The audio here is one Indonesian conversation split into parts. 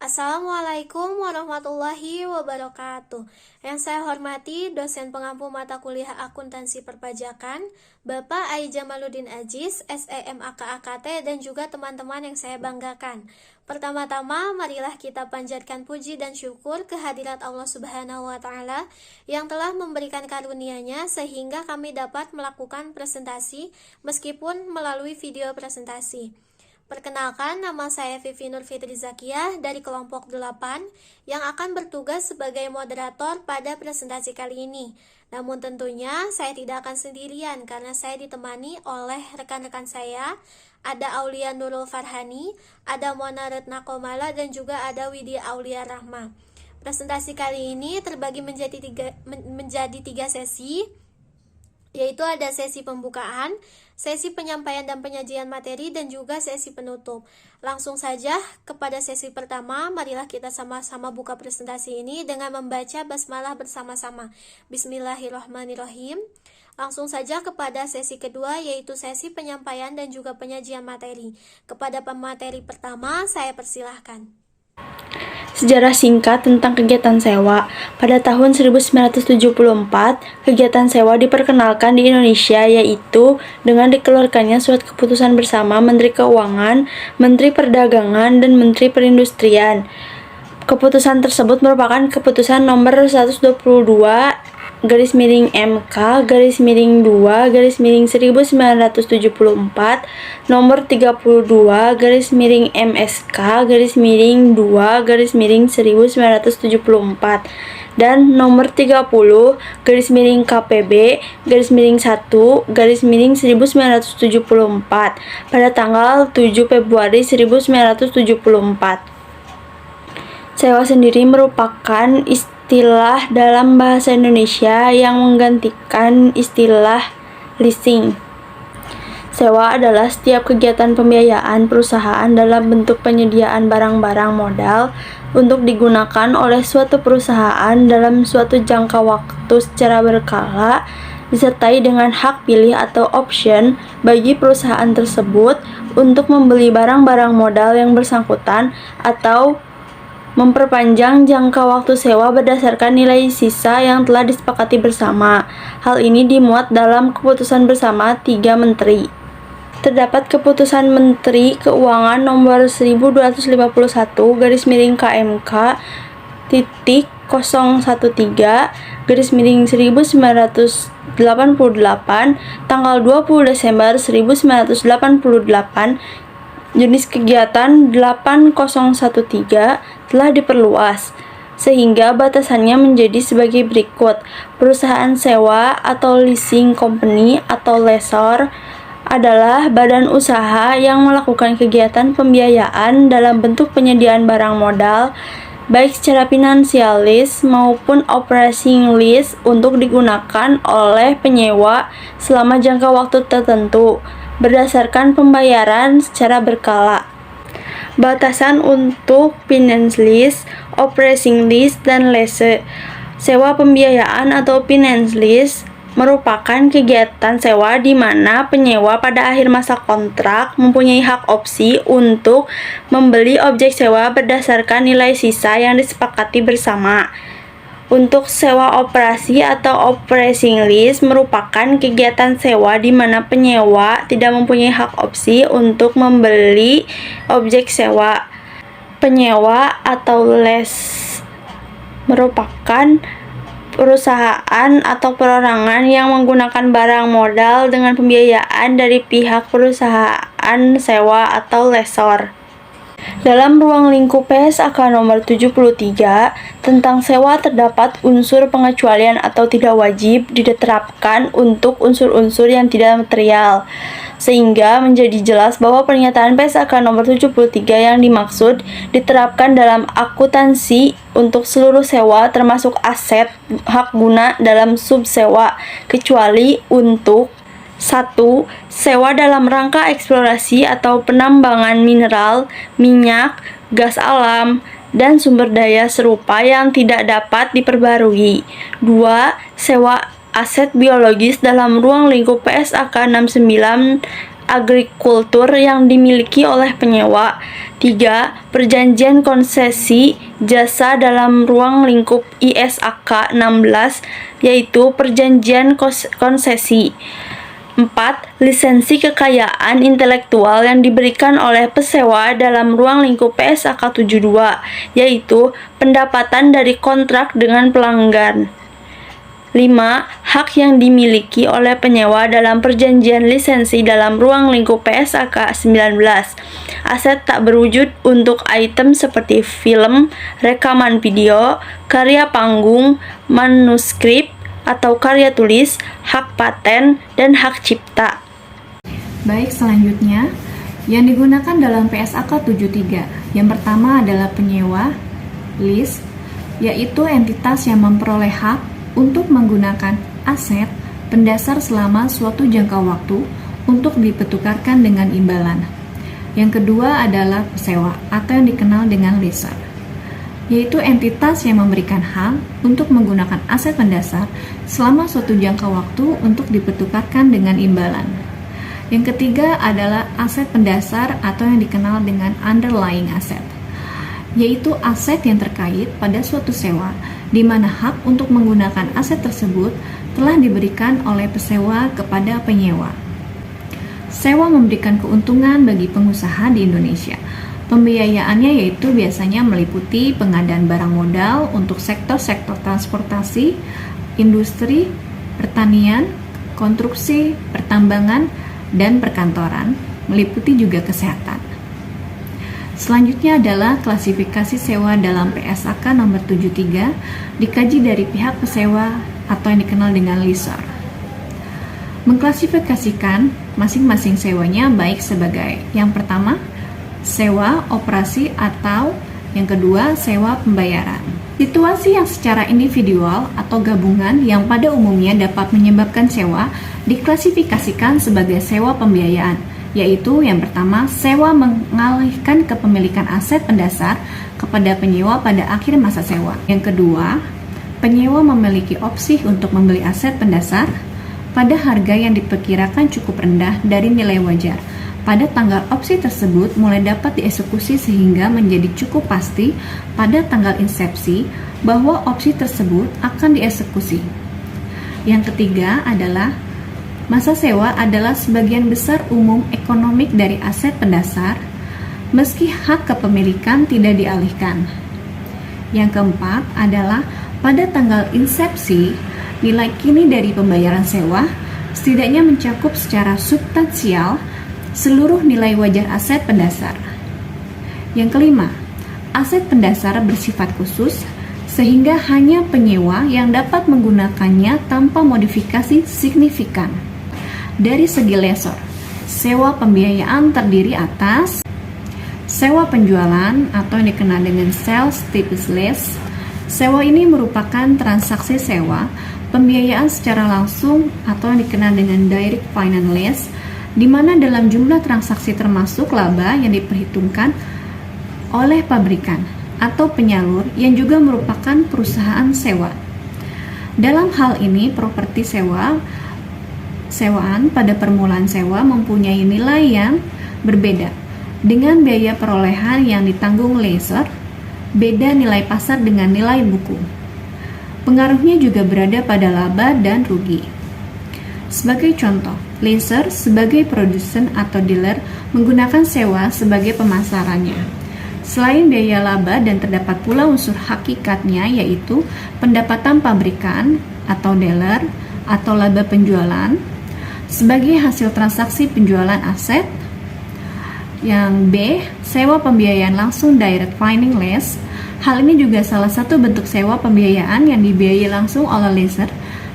Assalamualaikum warahmatullahi wabarakatuh. Yang saya hormati dosen pengampu mata kuliah akuntansi perpajakan, Bapak Ai Jamaluddin Aziz, SEMAKAKT, dan juga teman-teman yang saya banggakan. Pertama-tama, marilah kita panjatkan puji dan syukur kehadirat Allah Subhanahu wa Ta'ala yang telah memberikan karunia-Nya sehingga kami dapat melakukan presentasi meskipun melalui video presentasi. Perkenalkan, nama saya Vivi Nur Fitri Zakiyah dari kelompok 8 yang akan bertugas sebagai moderator pada presentasi kali ini. Namun tentunya saya tidak akan sendirian karena saya ditemani oleh rekan-rekan saya. Ada Aulia Nurul Farhani, ada Mona Retna Komala, dan juga ada Widya Aulia Rahma. Presentasi kali ini terbagi menjadi tiga sesi, yaitu ada sesi pembukaan, sesi penyampaian dan penyajian materi, dan juga sesi penutup. Langsung saja kepada sesi pertama, marilah kita sama-sama buka presentasi ini dengan membaca basmalah bersama-sama. Bismillahirrahmanirrahim. Langsung saja kepada sesi kedua, yaitu sesi penyampaian dan juga penyajian materi. Kepada pemateri pertama, saya persilahkan. Sejarah singkat tentang kegiatan sewa. Pada tahun 1974, kegiatan sewa diperkenalkan di Indonesia, yaitu dengan dikeluarkannya surat keputusan bersama Menteri Keuangan, Menteri Perdagangan, dan Menteri Perindustrian. Keputusan tersebut merupakan keputusan nomor 122 MK-2/1974 nomor 32 MSK-2/1974 dan nomor 30 KPB-1/1974 pada tanggal 7 Februari 1974. Sewa sendiri merupakan istilah dalam bahasa Indonesia yang menggantikan istilah leasing. Sewa adalah setiap kegiatan pembiayaan perusahaan dalam bentuk penyediaan barang-barang modal untuk digunakan oleh suatu perusahaan dalam suatu jangka waktu secara berkala, disertai dengan hak pilih atau option bagi perusahaan tersebut untuk membeli barang-barang modal yang bersangkutan atau memperpanjang jangka waktu sewa berdasarkan nilai sisa yang telah disepakati bersama. Hal ini dimuat dalam keputusan bersama 3 menteri. Terdapat keputusan Menteri Keuangan nomor 12.013/013/1988 tanggal 20 Desember 1988. Jenis kegiatan 8013 telah diperluas, sehingga batasannya menjadi sebagai berikut. Perusahaan sewa atau leasing company atau lessor adalah badan usaha yang melakukan kegiatan pembiayaan dalam bentuk penyediaan barang modal, baik secara finansial lease maupun operating lease untuk digunakan oleh penyewa selama jangka waktu tertentu, berdasarkan pembayaran secara berkala. Batasan untuk finance lease, operating lease, dan lease. Sewa pembiayaan atau finance lease merupakan kegiatan sewa di mana penyewa pada akhir masa kontrak mempunyai hak opsi untuk membeli objek sewa berdasarkan nilai sisa yang disepakati bersama. Untuk sewa operasi atau operating lease merupakan kegiatan sewa di mana penyewa tidak mempunyai hak opsi untuk membeli objek sewa. Penyewa atau lease merupakan perusahaan atau perorangan yang menggunakan barang modal dengan pembiayaan dari pihak perusahaan sewa atau lessor. Dalam ruang lingkup PSAK nomor 73 tentang sewa terdapat unsur pengecualian atau tidak wajib diterapkan untuk unsur-unsur yang tidak material, sehingga menjadi jelas bahwa pernyataan PSAK nomor 73 yang dimaksud diterapkan dalam akuntansi untuk seluruh sewa termasuk aset hak guna dalam subsewa, kecuali untuk 1. Sewa dalam rangka eksplorasi atau penambangan mineral, minyak, gas alam, dan sumber daya serupa yang tidak dapat diperbarui. 2. Sewa aset biologis dalam ruang lingkup PSAK 69 agrikultur yang dimiliki oleh penyewa. 3. Perjanjian konsesi jasa dalam ruang lingkup ISAK 16, yaitu perjanjian konsesi. 4. Lisensi kekayaan intelektual yang diberikan oleh pesewa dalam ruang lingkup PSAK 72, yaitu pendapatan dari kontrak dengan pelanggan. 5. Hak yang dimiliki oleh penyewa dalam perjanjian lisensi dalam ruang lingkup PSAK 19. Aset tak berwujud untuk item seperti film, rekaman video, karya panggung, manuskrip, atau karya tulis, hak paten, dan hak cipta. Baik, selanjutnya yang digunakan dalam PSAK 73. Yang pertama adalah penyewa, lease, yaitu entitas yang memperoleh hak untuk menggunakan aset pendasar selama suatu jangka waktu untuk dipertukarkan dengan imbalan. Yang kedua adalah pesewa atau yang dikenal dengan leaser, yaitu entitas yang memberikan hak untuk menggunakan aset pendasar selama suatu jangka waktu untuk dipertukarkan dengan imbalan. Yang ketiga adalah aset pendasar atau yang dikenal dengan underlying asset, yaitu aset yang terkait pada suatu sewa di mana hak untuk menggunakan aset tersebut telah diberikan oleh pesewa kepada penyewa. Sewa memberikan keuntungan bagi pengusaha di Indonesia. Pembiayaannya yaitu biasanya meliputi pengadaan barang modal untuk sektor-sektor transportasi, industri, pertanian, konstruksi, pertambangan, dan perkantoran, meliputi juga kesehatan. Selanjutnya adalah klasifikasi sewa dalam PSAK nomor 73, dikaji dari pihak pesewa atau yang dikenal dengan leaser. Mengklasifikasikan masing-masing sewanya baik sebagai yang pertama, sewa operasi, atau yang kedua, sewa pembayaran. Situasi yang secara individual atau gabungan yang pada umumnya dapat menyebabkan sewa diklasifikasikan sebagai sewa pembiayaan, yaitu yang pertama, sewa mengalihkan kepemilikan aset pendasar kepada penyewa pada akhir masa sewa. Yang kedua, penyewa memiliki opsi untuk membeli aset pendasar pada harga yang diperkirakan cukup rendah dari nilai wajar. Pada tanggal opsi tersebut mulai dapat dieksekusi sehingga menjadi cukup pasti pada tanggal insepsi bahwa opsi tersebut akan dieksekusi. Yang ketiga adalah masa sewa adalah sebagian besar umum ekonomik dari aset pendasar, meski hak kepemilikan tidak dialihkan. Yang keempat adalah pada tanggal insepsi, nilai kini dari pembayaran sewa setidaknya mencakup secara substansial seluruh nilai wajar aset pendasar. Yang kelima, aset pendasar bersifat khusus sehingga hanya penyewa yang dapat menggunakannya tanpa modifikasi signifikan. Dari segi lessor, sewa pembiayaan terdiri atas sewa penjualan atau yang dikenal dengan sales type lease. Sewa ini merupakan transaksi sewa pembiayaan secara langsung atau yang dikenal dengan direct finance lease, di mana dalam jumlah transaksi termasuk laba yang diperhitungkan oleh pabrikan atau penyalur yang juga merupakan perusahaan sewa. Dalam hal ini, properti sewaan pada permulaan sewa mempunyai nilai yang berbeda. Dengan biaya perolehan yang ditanggung leaser, beda nilai pasar dengan nilai buku. Pengaruhnya juga berada pada laba dan rugi. Sebagai contoh, leaser sebagai produsen atau dealer menggunakan sewa sebagai pemasarannya. Selain biaya laba dan terdapat pula unsur hakikatnya, yaitu pendapatan pabrikan atau dealer atau laba penjualan sebagai hasil transaksi penjualan aset. Yang B, sewa pembiayaan langsung direct finance lease. Hal ini juga salah satu bentuk sewa pembiayaan yang dibiayai langsung oleh leaser.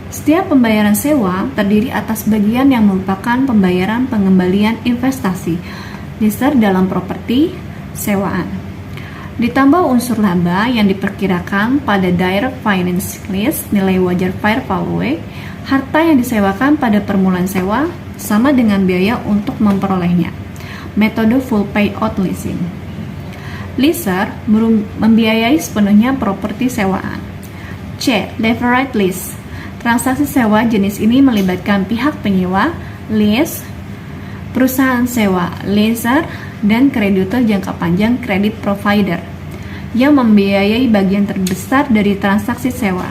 Setiap pembayaran sewa terdiri atas bagian yang merupakan pembayaran pengembalian investasi leaser dalam properti sewaan. Ditambah unsur laba yang diperkirakan pada direct finance lease, nilai wajar fair value, harta yang disewakan pada permulaan sewa sama dengan biaya untuk memperolehnya. Metode full payout leasing. Leaser membiayai sepenuhnya properti sewaan. C. Leveraged lease. Transaksi sewa jenis ini melibatkan pihak penyewa, lease, perusahaan sewa, lessor, dan kreditur jangka panjang credit provider yang membiayai bagian terbesar dari transaksi sewa.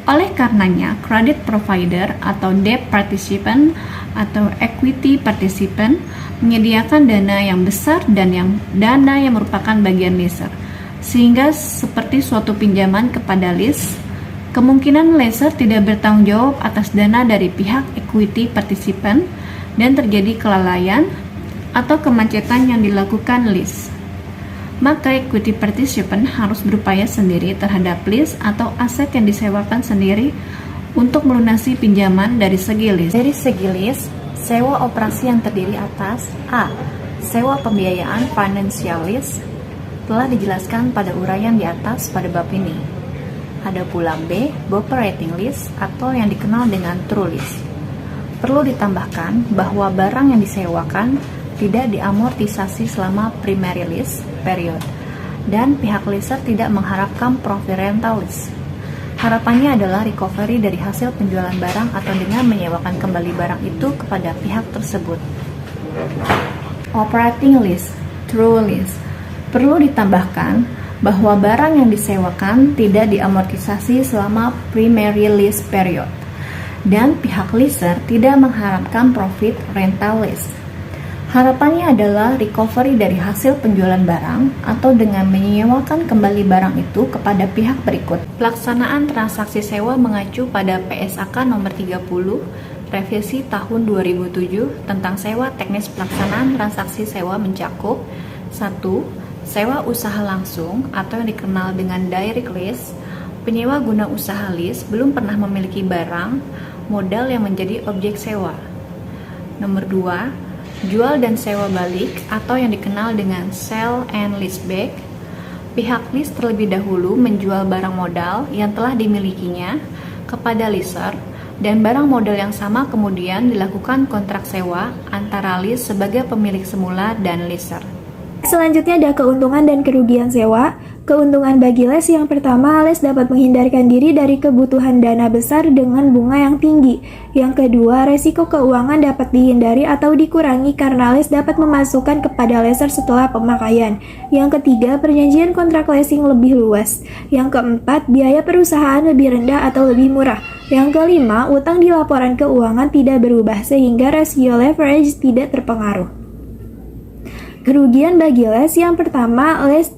Oleh karenanya, credit provider atau debt participant atau equity participant menyediakan dana yang besar dan dana yang merupakan bagian lessor. Sehingga seperti suatu pinjaman kepada lease, kemungkinan lessor tidak bertanggung jawab atas dana dari pihak equity participant dan terjadi kelalaian atau kemacetan yang dilakukan lease. Maka equity participant harus berupaya sendiri terhadap lease atau aset yang disewakan sendiri untuk melunasi pinjaman dari segi lease. Dari segi lease, sewa operasi yang terdiri atas A. Sewa pembiayaan financial lease telah dijelaskan pada uraian di atas pada bab ini. Ada pula B. Operating lease atau yang dikenal dengan true lease. Perlu ditambahkan bahwa barang yang disewakan tidak diamortisasi selama primary lease period dan pihak lessor tidak mengharapkan profit rental lease. Harapannya adalah recovery dari hasil penjualan barang atau dengan menyewakan kembali barang itu kepada pihak tersebut. Operating lease, true lease. Perlu ditambahkan bahwa barang yang disewakan tidak diamortisasi selama primary lease period dan pihak lessor tidak mengharapkan profit rental lease. Harapannya adalah recovery dari hasil penjualan barang atau dengan menyewakan kembali barang itu kepada pihak berikut. Pelaksanaan transaksi sewa mengacu pada PSAK nomor 30 revisi tahun 2007 tentang sewa teknis pelaksanaan transaksi sewa mencakup 1. Sewa usaha langsung atau yang dikenal dengan direct lease. Penyewa guna usaha lease belum pernah memiliki barang, modal yang menjadi objek sewa. Nomor 2, jual dan sewa balik atau yang dikenal dengan sell and leaseback. Pihak lease terlebih dahulu menjual barang modal yang telah dimilikinya kepada lessor dan barang modal yang sama kemudian dilakukan kontrak sewa antara lease sebagai pemilik semula dan lessor. Selanjutnya ada keuntungan dan kerugian sewa. Keuntungan bagi les yang pertama, les dapat menghindarkan diri dari kebutuhan dana besar dengan bunga yang tinggi. Yang kedua, resiko keuangan dapat dihindari atau dikurangi karena les dapat memasukkan kepada lessor setelah pemakaian. Yang ketiga, perjanjian kontrak leasing lebih luas. Yang keempat, biaya perusahaan lebih rendah atau lebih murah. Yang kelima, utang di laporan keuangan tidak berubah sehingga rasio leverage tidak terpengaruh. Kerugian bagi les yang pertama, les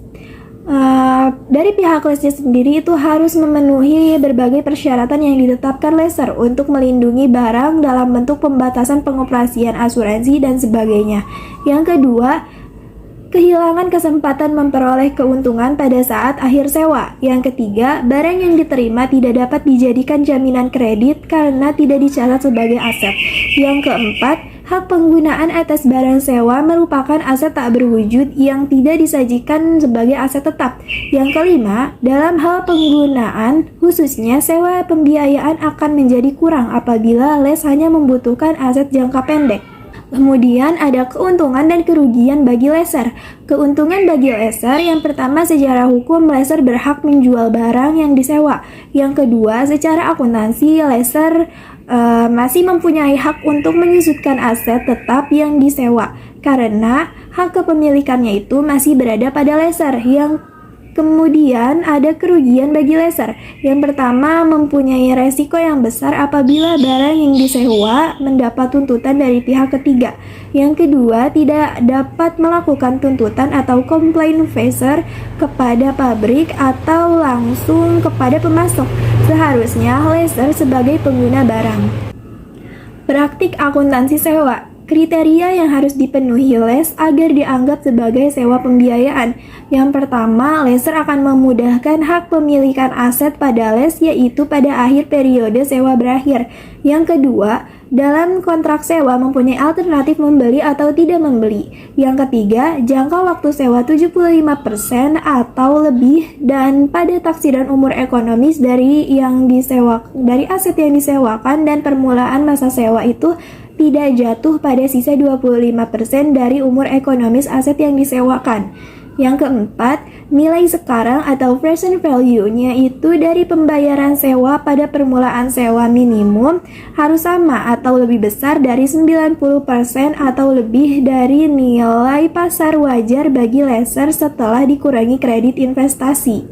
dari pihak lesnya sendiri itu harus memenuhi berbagai persyaratan yang ditetapkan lessor untuk melindungi barang dalam bentuk pembatasan pengoperasian asuransi dan sebagainya. Yang kedua, kehilangan kesempatan memperoleh keuntungan pada saat akhir sewa. Yang ketiga, barang yang diterima tidak dapat dijadikan jaminan kredit karena tidak dicatat sebagai aset. Yang keempat, hak penggunaan atas barang sewa merupakan aset tak berwujud yang tidak disajikan sebagai aset tetap. Yang kelima, dalam hal penggunaan, khususnya sewa pembiayaan akan menjadi kurang apabila les hanya membutuhkan aset jangka pendek. Kemudian ada keuntungan dan kerugian bagi lessor. Keuntungan bagi lessor yang pertama, secara hukum lessor berhak menjual barang yang disewa. Yang kedua, secara akuntansi lessor masih mempunyai hak untuk menyusutkan aset tetap yang disewa karena hak kepemilikannya itu masih berada pada lessor. Yang kemudian ada kerugian bagi lessor. Yang pertama, mempunyai resiko yang besar apabila barang yang disewa mendapat tuntutan dari pihak ketiga. Yang kedua, tidak dapat melakukan tuntutan atau complaint facer kepada pabrik atau langsung kepada pemasok. Seharusnya lessor sebagai pengguna barang. Praktik akuntansi sewa. Kriteria yang harus dipenuhi les agar dianggap sebagai sewa pembiayaan. Yang pertama, lessor akan memudahkan hak pemilikan aset pada les, yaitu pada akhir periode sewa berakhir. Yang kedua, dalam kontrak sewa mempunyai alternatif membeli atau tidak membeli. Yang ketiga, jangka waktu sewa 75% atau lebih dan pada taksiran umur ekonomis dari aset yang disewakan dan permulaan masa sewa itu tidak jatuh pada sisa 25% dari umur ekonomis aset yang disewakan. Yang keempat, nilai sekarang atau present value-nya itu dari pembayaran sewa pada permulaan sewa minimum harus sama atau lebih besar dari 90% atau lebih dari nilai pasar wajar bagi lessor setelah dikurangi kredit investasi.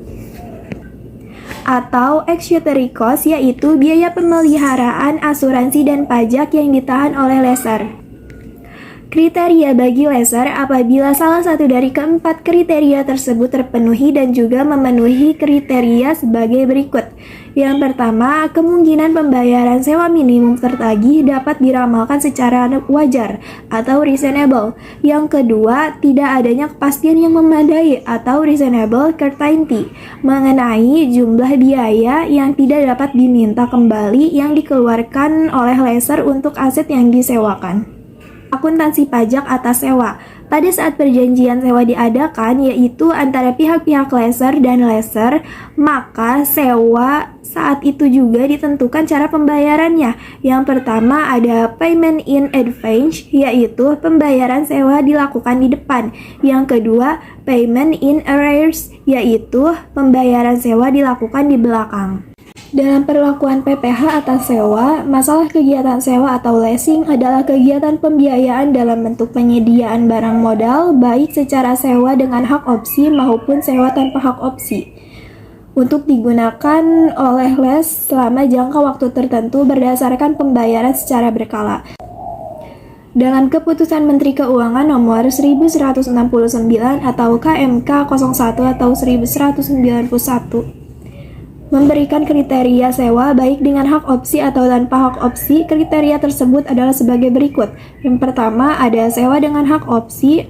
Atau executory cost, yaitu biaya pemeliharaan, asuransi, dan pajak yang ditahan oleh lessor. Kriteria bagi lessor apabila salah satu dari keempat kriteria tersebut terpenuhi dan juga memenuhi kriteria sebagai berikut. Yang pertama, kemungkinan pembayaran sewa minimum tertagih dapat diramalkan secara wajar atau reasonable. Yang kedua, tidak adanya kepastian yang memadai atau reasonable certainty mengenai jumlah biaya yang tidak dapat diminta kembali yang dikeluarkan oleh lessor untuk aset yang disewakan. Akuntansi pajak atas sewa. Pada saat perjanjian sewa diadakan, yaitu antara pihak-pihak lessor dan lessor, maka sewa saat itu juga ditentukan cara pembayarannya. Yang pertama ada payment in advance, yaitu pembayaran sewa dilakukan di depan. Yang kedua, payment in arrears, yaitu pembayaran sewa dilakukan di belakang. Dalam perlakuan PPh atas sewa, masalah kegiatan sewa atau leasing adalah kegiatan pembiayaan dalam bentuk penyediaan barang modal, baik secara sewa dengan hak opsi maupun sewa tanpa hak opsi, untuk digunakan oleh les selama jangka waktu tertentu berdasarkan pembayaran secara berkala. Dalam Keputusan Menteri Keuangan Nomor 1169 atau KMK 01 atau 1191, memberikan kriteria sewa baik dengan hak opsi atau tanpa hak opsi. Kriteria tersebut adalah sebagai berikut. Yang pertama ada sewa dengan hak opsi,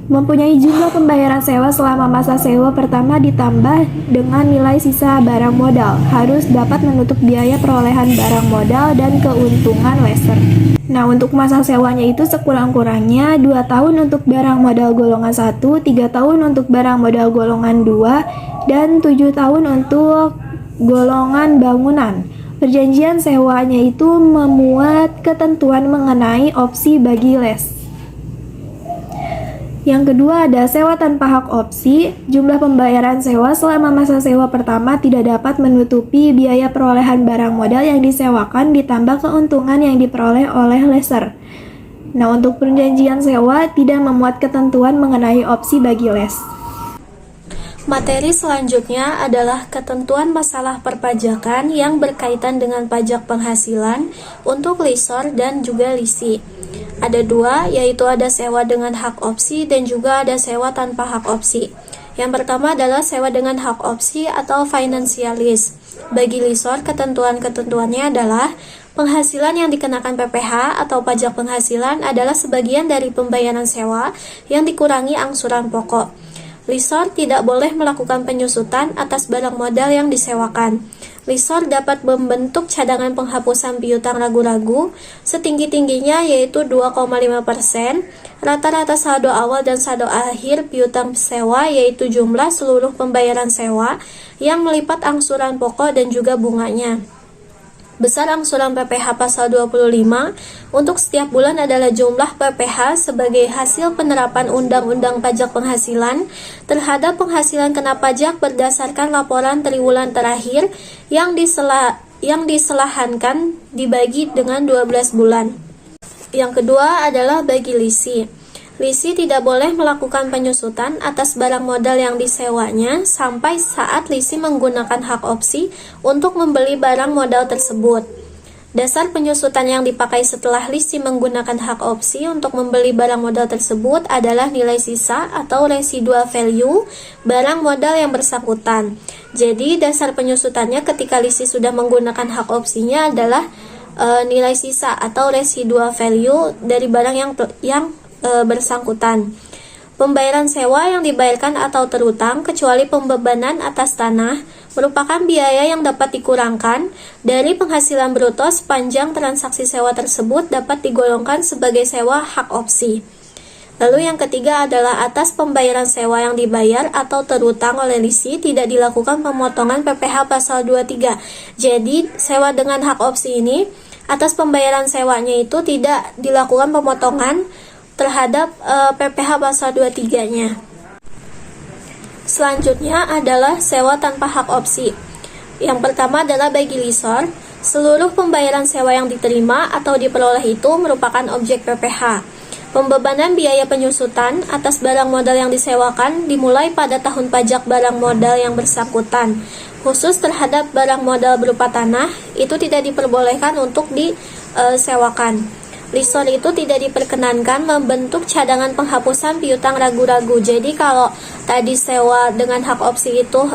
mempunyai jumlah pembayaran sewa selama masa sewa pertama ditambah dengan nilai sisa barang modal, harus dapat menutup biaya perolehan barang modal dan keuntungan lessor. Nah, untuk masa sewanya itu sekurang-kurangnya 2 tahun untuk barang modal golongan 1, 3 tahun untuk barang modal golongan 2, dan 7 tahun untuk golongan bangunan. Perjanjian sewanya itu memuat ketentuan mengenai opsi bagi les. Yang kedua ada sewa tanpa hak opsi. Jumlah pembayaran sewa selama masa sewa pertama tidak dapat menutupi biaya perolehan barang modal yang disewakan ditambah keuntungan yang diperoleh oleh lessor. Nah, untuk perjanjian sewa tidak memuat ketentuan mengenai opsi bagi les. Materi selanjutnya adalah ketentuan masalah perpajakan yang berkaitan dengan pajak penghasilan untuk lessor dan juga lisi. Ada dua, yaitu ada sewa dengan hak opsi dan juga ada sewa tanpa hak opsi. Yang pertama adalah sewa dengan hak opsi atau financial lease. Bagi lessor, ketentuan-ketentuannya adalah penghasilan yang dikenakan PPh atau pajak penghasilan adalah sebagian dari pembayaran sewa yang dikurangi angsuran pokok. Lessor tidak boleh melakukan penyusutan atas barang modal yang disewakan. Lessor dapat membentuk cadangan penghapusan piutang ragu-ragu setinggi-tingginya yaitu 2,5%, rata-rata saldo awal dan saldo akhir piutang sewa yaitu jumlah seluruh pembayaran sewa yang melipat angsuran pokok dan juga bunganya. Besar angsuran PPh pasal 25 untuk setiap bulan adalah jumlah PPh sebagai hasil penerapan Undang-Undang Pajak Penghasilan terhadap penghasilan kena pajak berdasarkan laporan triwulan terakhir yang diselahankan dibagi dengan 12 bulan. Yang kedua adalah bagi lisi. Lisi tidak boleh melakukan penyusutan atas barang modal yang disewanya sampai saat lisi menggunakan hak opsi untuk membeli barang modal tersebut. Dasar penyusutan yang dipakai setelah lisi menggunakan hak opsi untuk membeli barang modal tersebut adalah nilai sisa atau residual value barang modal yang bersangkutan. Jadi dasar penyusutannya ketika lisi sudah menggunakan hak opsinya adalah nilai sisa atau residual value dari barang yang bersangkutan. Pembayaran sewa yang dibayarkan atau terutang kecuali pembebanan atas tanah merupakan biaya yang dapat dikurangkan dari penghasilan bruto sepanjang transaksi sewa tersebut dapat digolongkan sebagai sewa hak opsi. Lalu yang ketiga adalah atas pembayaran sewa yang dibayar atau terutang oleh lisi tidak dilakukan pemotongan PPh pasal 23. Jadi sewa dengan hak opsi ini atas pembayaran sewanya itu tidak dilakukan pemotongan terhadap PPh pasal 23-nya. Selanjutnya adalah sewa tanpa hak opsi. Yang pertama adalah bagi lessor, seluruh pembayaran sewa yang diterima atau diperoleh itu merupakan objek PPh. Pembebanan biaya penyusutan atas barang modal yang disewakan dimulai pada tahun pajak barang modal yang bersangkutan. Khusus terhadap barang modal berupa tanah, itu tidak diperbolehkan untuk disewakan. Lessor itu tidak diperkenankan membentuk cadangan penghapusan piutang ragu-ragu. Jadi kalau tadi sewa dengan hak opsi itu,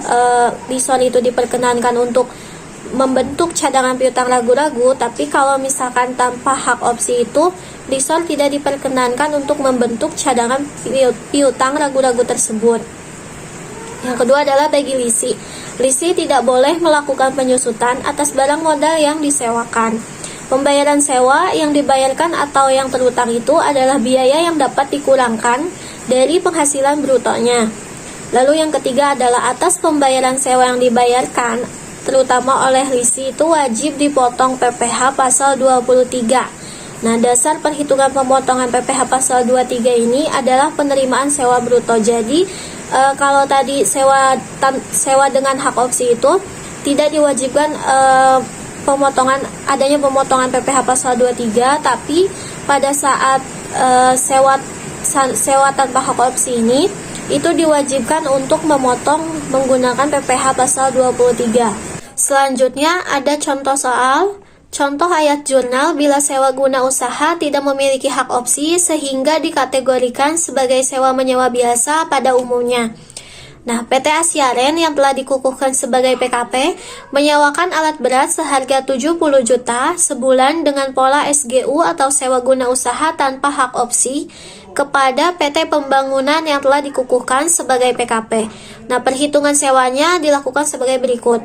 lessor itu diperkenankan untuk membentuk cadangan piutang ragu-ragu, tapi kalau misalkan tanpa hak opsi itu, lessor tidak diperkenankan untuk membentuk cadangan piutang ragu-ragu tersebut. Yang kedua adalah bagi lisi. Lisi tidak boleh melakukan penyusutan atas barang modal yang disewakan. Pembayaran sewa yang dibayarkan atau yang terutang itu adalah biaya yang dapat dikurangkan dari penghasilan brutonya. Lalu yang ketiga adalah atas pembayaran sewa yang dibayarkan, terutama oleh lisi itu wajib dipotong PPh pasal 23. Nah, dasar perhitungan pemotongan PPh pasal 23 ini adalah penerimaan sewa bruto. Jadi, kalau tadi sewa dengan hak opsi itu tidak diwajibkan adanya pemotongan PPh pasal 23, tapi pada saat sewa tanpa hak opsi ini itu diwajibkan untuk memotong menggunakan PPh pasal 23. Selanjutnya ada contoh soal. Contoh ayat jurnal bila sewa guna usaha tidak memiliki hak opsi sehingga dikategorikan sebagai sewa menyewa biasa pada umumnya. Nah, PT Asyaren yang telah dikukuhkan sebagai PKP menyewakan alat berat seharga 70 juta sebulan dengan pola SGU atau sewa guna usaha tanpa hak opsi kepada PT Pembangunan yang telah dikukuhkan sebagai PKP. Nah, perhitungan sewanya dilakukan sebagai berikut.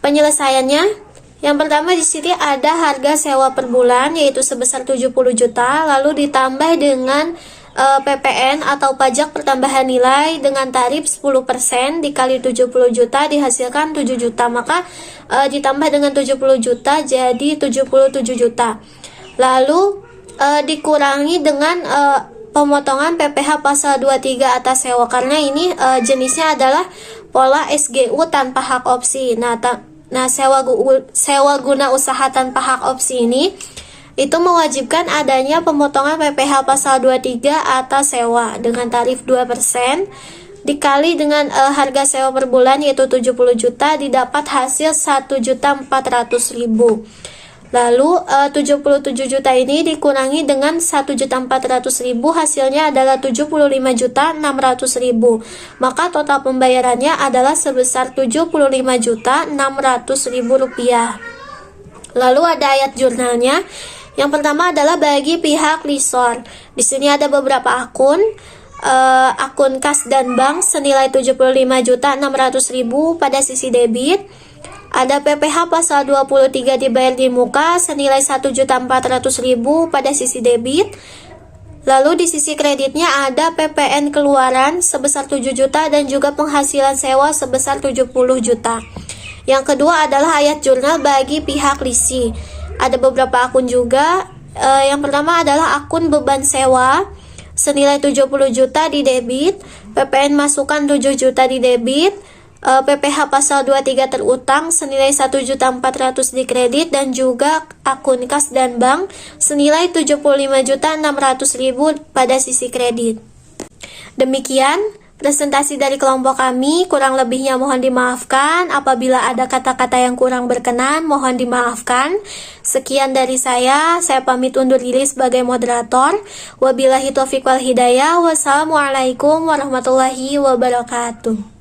Penyelesaiannya, yang pertama di sini ada harga sewa per bulan yaitu sebesar 70 juta, lalu ditambah dengan PPN atau pajak pertambahan nilai dengan tarif 10% dikali 70 juta dihasilkan 7 juta, maka ditambah dengan 70 juta jadi 77 juta. Lalu dikurangi dengan pemotongan PPh pasal 23 atas sewa, karena ini jenisnya adalah pola SGU tanpa hak opsi. Nah, sewa guna usaha tanpa hak opsi ini itu mewajibkan adanya pemotongan PPh pasal 23 atas sewa dengan tarif 2% dikali dengan harga sewa per bulan yaitu 70 juta didapat hasil 1.400.000. Lalu 77 juta ini dikurangi dengan 1.400.000 hasilnya adalah 75.600.000. Maka total pembayarannya adalah sebesar 75.600.000 rupiah. Lalu ada ayat jurnalnya. Yang pertama adalah bagi pihak lessor. Di sini ada beberapa akun kas dan bank senilai 75.600.000 pada sisi debit. Ada PPh pasal 23 dibayar di muka senilai 1.400.000 pada sisi debit. Lalu di sisi kreditnya ada PPN keluaran sebesar 7 juta dan juga penghasilan sewa sebesar 70 juta. Yang kedua adalah ayat jurnal bagi pihak lisi. Ada beberapa akun juga. Yang pertama adalah akun beban sewa senilai 70 juta di debit, PPN masukan 7 juta di debit, PPh pasal 23 terutang senilai 1.400.000 di kredit, dan juga akun kas dan bank senilai 75.600.000 pada sisi kredit. Demikian presentasi dari kelompok kami, kurang lebihnya mohon dimaafkan. Apabila ada kata-kata yang kurang berkenan, mohon dimaafkan. Sekian dari saya pamit undur diri sebagai moderator. Wabillahi taufiq wal hidayah. Wassalamualaikum warahmatullahi wabarakatuh.